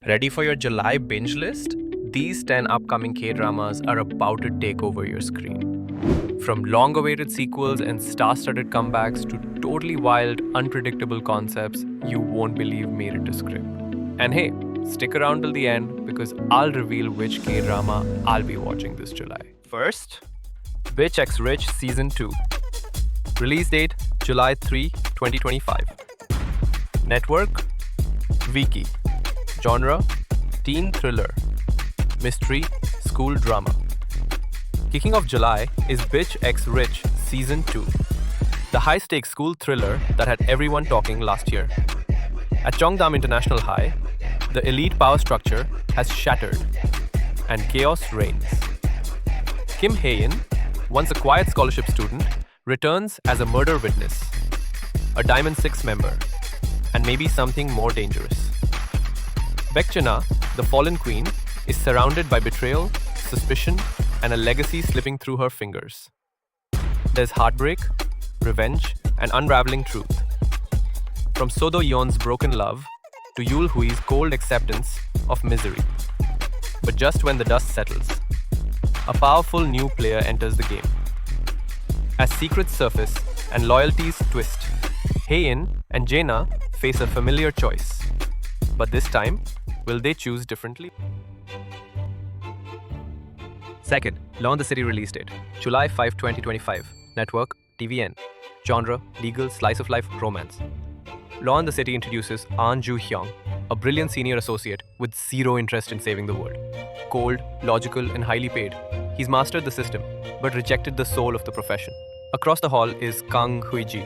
Ready for your July binge list? These 10 upcoming K-dramas are about to take over your screen. From long-awaited sequels and star-studded comebacks to totally wild, unpredictable concepts you won't believe made it to script. And hey, stick around till the end because I'll reveal which K-drama I'll be watching this July. First, Bitch X Rich Season 2. Release date July 3, 2025. Network Viki. Genre teen thriller. Mystery school drama. Kicking off July is Bitch X Rich Season 2. The high-stakes school thriller that had everyone talking last year. At Cheongdam International High, the elite power structure has shattered and chaos reigns. Kim Hae-in, once a quiet scholarship student, returns as a murder witness, a Diamond 6 member, and maybe something more dangerous. Baekjuna, the fallen queen, is surrounded by betrayal, suspicion, and a legacy slipping through her fingers. There's heartbreak, revenge, and unraveling truth. From So Do-yeon's broken love to Yul Hui's cold acceptance of misery. But just when the dust settles, a powerful new player enters the game. As secrets surface and loyalties twist, Hae-in and Jaina face a familiar choice. But this time, will they choose differently? Second, Law in the City release date, July 5, 2025. Network, TVN. Genre, legal slice of life romance. Law in the City introduces Ahn Joo-hyung, a brilliant senior associate with zero interest in saving the world. Cold, logical, and highly paid, he's mastered the system, but rejected the soul of the profession. Across the hall is Kang Hui-ji,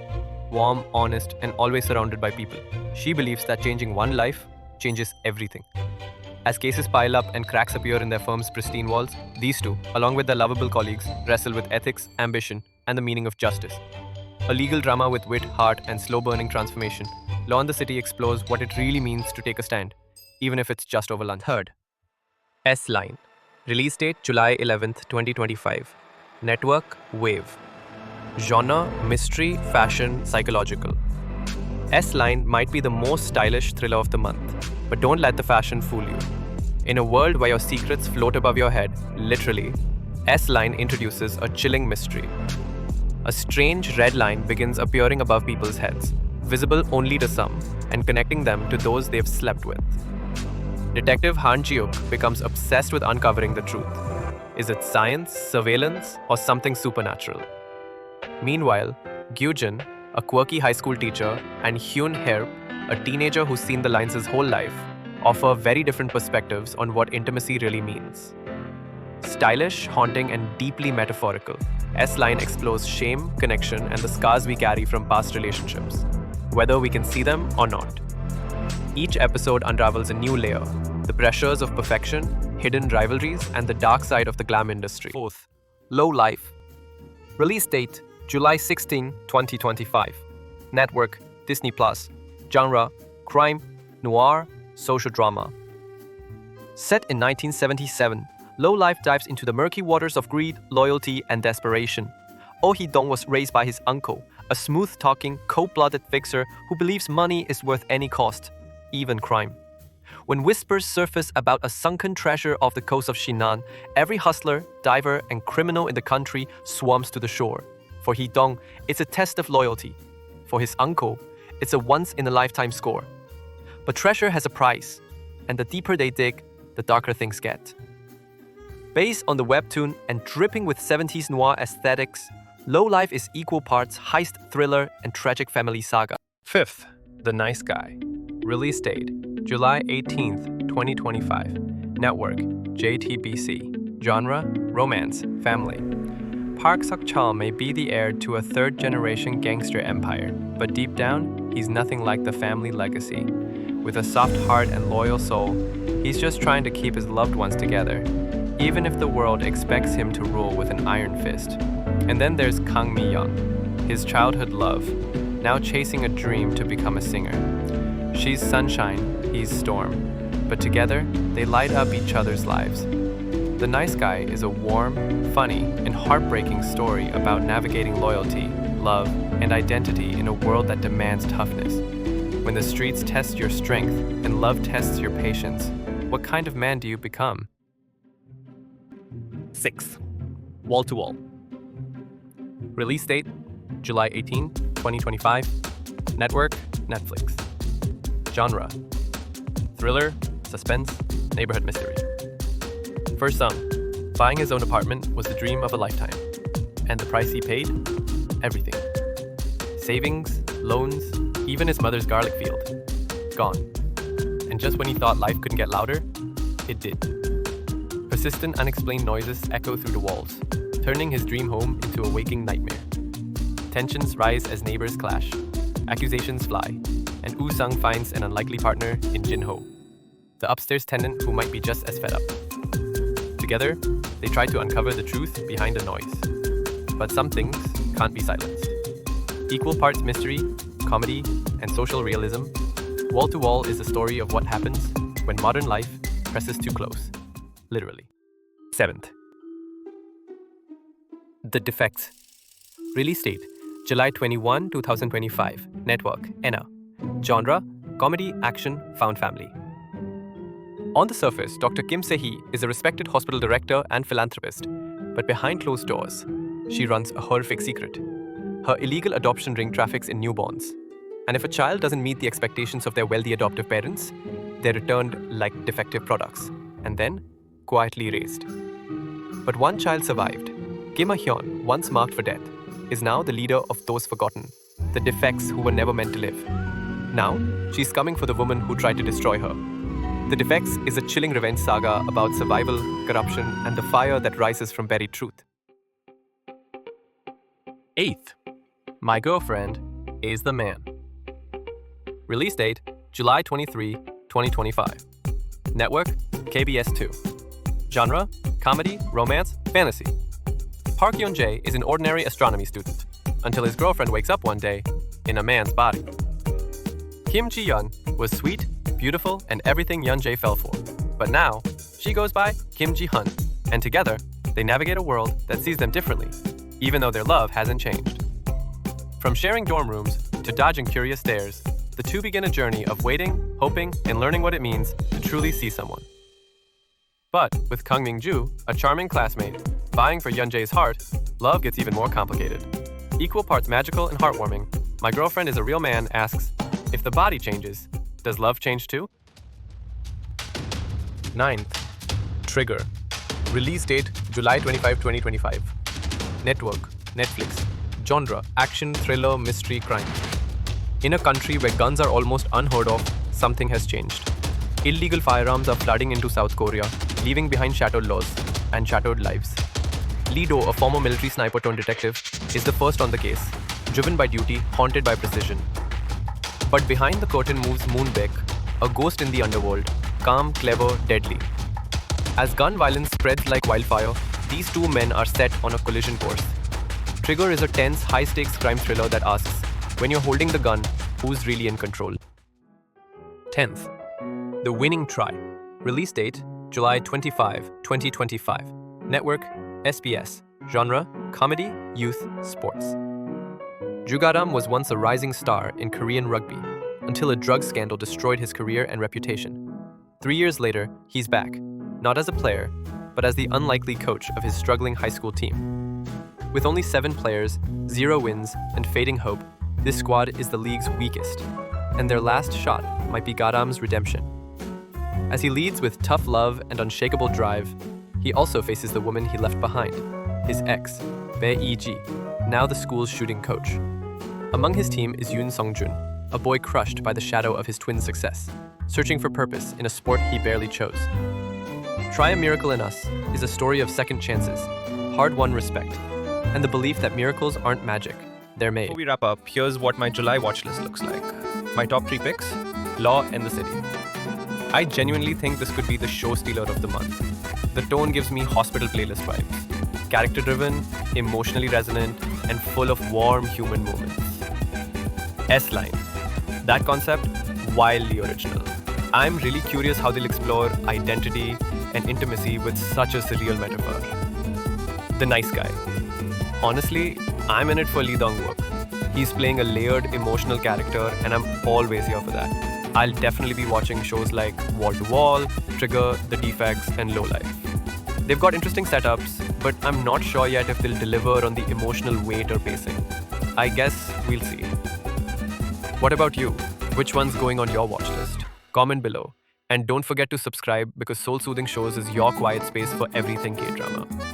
warm, honest, and always surrounded by people. She believes that changing one life changes everything. As cases pile up and cracks appear in their firm's pristine walls, these two, along with their lovable colleagues, wrestle with ethics, ambition, and the meaning of justice. A legal drama with wit, heart, and slow-burning transformation, Law in the City explores what it really means to take a stand, even if it's just over lunch. Third, S-Line. Release date July 11th, 2025. Network, Wave. Genre, mystery, fashion, psychological. S-Line might be the most stylish thriller of the month, but don't let the fashion fool you. In a world where your secrets float above your head, literally, S-Line introduces a chilling mystery. A strange red line begins appearing above people's heads, visible only to some, and connecting them to those they've slept with. Detective Han Ji-wook becomes obsessed with uncovering the truth. Is it science, surveillance, or something supernatural? Meanwhile, Gyujin, a quirky high school teacher, and Hyun Herb, a teenager who's seen the lines his whole life, offer very different perspectives on what intimacy really means. Stylish, haunting, and deeply metaphorical, S-Line explores shame, connection, and the scars we carry from past relationships, whether we can see them or not. Each episode unravels a new layer, the pressures of perfection, hidden rivalries, and the dark side of the glam industry. Fourth, Low Life. Release date July 16, 2025. Network, Disney+. Genre, crime, noir, social drama. Set in 1977, Low Life dives into the murky waters of greed, loyalty, and desperation. Oh Hee-dong was raised by his uncle, a smooth-talking, cold-blooded fixer who believes money is worth any cost, even crime. When whispers surface about a sunken treasure off the coast of Shinan, every hustler, diver, and criminal in the country swarms to the shore. For Hee-dong, it's a test of loyalty. For his uncle, it's a once-in-a-lifetime score. But treasure has a price, and the deeper they dig, the darker things get. Based on the webtoon and dripping with 70s noir aesthetics, Low Life is equal parts heist thriller and tragic family saga. Fifth, The Nice Guy. Release date July 18th, 2025. Network, JTBC. Genre, romance, family. Park Seok-chul may be the heir to a third-generation gangster empire, but deep down, he's nothing like the family legacy. With a soft heart and loyal soul, he's just trying to keep his loved ones together, even if the world expects him to rule with an iron fist. And then there's Kang Mi-young, his childhood love, now chasing a dream to become a singer. She's sunshine, he's storm, but together, they light up each other's lives. The Nice Guy is a warm, funny, and heartbreaking story about navigating loyalty, love, and identity in a world that demands toughness. When the streets test your strength and love tests your patience, what kind of man do you become? 6. Wall to Wall. Release date, July 18, 2025. Network, Netflix. Genre, thriller, suspense, neighborhood mystery. For some, buying his own apartment was the dream of a lifetime. And the price he paid? Everything. Savings, loans, even his mother's garlic field. Gone. And just when he thought life couldn't get louder, it did. Persistent, unexplained noises echo through the walls, turning his dream home into a waking nightmare. Tensions rise as neighbors clash. Accusations fly, and Woo Sung finds an unlikely partner in Jin Ho, the upstairs tenant who might be just as fed up. Together, they try to uncover the truth behind the noise. But some things can't be silenced. Equal parts mystery, comedy, and social realism, Wall to Wall is the story of what happens when modern life presses too close, literally. 7th. The Defects. Release date, July 21, 2025. Network, ENA. Genre, comedy, action, found family. On the surface, Dr. Kim Se-hee is a respected hospital director and philanthropist, but behind closed doors, she runs a horrific secret. Her illegal adoption ring traffics in newborns. And if a child doesn't meet the expectations of their wealthy adoptive parents, they're returned like defective products, and then quietly raised. But one child survived. Kim Ah-hyun, once marked for death, is now the leader of those forgotten, the defects who were never meant to live. Now, she's coming for the woman who tried to destroy her. The Defects is a chilling revenge saga about survival, corruption, and the fire that rises from buried truth. 8th. My Girlfriend is the Man. Release date, July 23, 2025. Network, KBS 2. Genre, comedy, romance, fantasy. Park Yeon-jae is an ordinary astronomy student, until his girlfriend wakes up one day in a man's body. Kim Ji-yeon was sweet, beautiful, and everything Yeon-jae fell for. But now, she goes by Kim Ji-hun, and together, they navigate a world that sees them differently, even though their love hasn't changed. From sharing dorm rooms to dodging curious stares, the two begin a journey of waiting, hoping, and learning what it means to truly see someone. But with Kang Min-ju, a charming classmate, vying for Yeon-jae's heart, love gets even more complicated. Equal parts magical and heartwarming, My Girlfriend is a Real Man asks, if the body changes, does love change too? 9th. Trigger. Release date, July 25, 2025. Network, Netflix. Genre, action, thriller, mystery, crime. In a country where guns are almost unheard of, something has changed. Illegal firearms are flooding into South Korea, leaving behind shattered laws and shattered lives. Lee Do, a former military sniper turned detective, is the first on the case, driven by duty, haunted by precision. But behind the curtain moves Moon Baek, a ghost in the underworld, calm, clever, deadly. As gun violence spreads like wildfire, these two men are set on a collision course. Trigger is a tense, high-stakes crime thriller that asks, when you're holding the gun, who's really in control? 10th. The Winning Try. Release date, July 25, 2025. Network, SBS. Genre, comedy, youth, sports. Jugaram was once a rising star in Korean rugby, until a drug scandal destroyed his career and reputation. 3 years later, he's back, not as a player, but as the unlikely coach of his struggling high school team. With only 7 players, 0 wins, and fading hope, this squad is the league's weakest, and their last shot might be Garam's redemption. As he leads with tough love and unshakable drive, he also faces the woman he left behind, his ex, Bae Iji, now the school's shooting coach. Among his team is Yoon Sung-jun, a boy crushed by the shadow of his twin success, searching for purpose in a sport he barely chose. Try a Miracle in Us is a story of second chances, hard-won respect, and the belief that miracles aren't magic, they're made. Before we wrap up, here's what my July watchlist looks like. My top 3 picks, Law and the City. I genuinely think this could be the show stealer of the month. The tone gives me hospital playlist vibes. Character-driven, emotionally resonant, and full of warm human moments. S-Line. That concept, wildly original. I'm really curious how they'll explore identity and intimacy with such a surreal metaphor. The Nice Guy. Honestly, I'm in it for Lee Dong-wook. He's playing a layered emotional character, and I'm always here for that. I'll definitely be watching shows like Wall to Wall, Trigger, The Defects, and Low Life. They've got interesting setups, but I'm not sure yet if they'll deliver on the emotional weight or pacing. I guess we'll see. What about you? Which one's going on your watch list? Comment below. And don't forget to subscribe because Soul Soothing Shows is your quiet space for everything K-drama.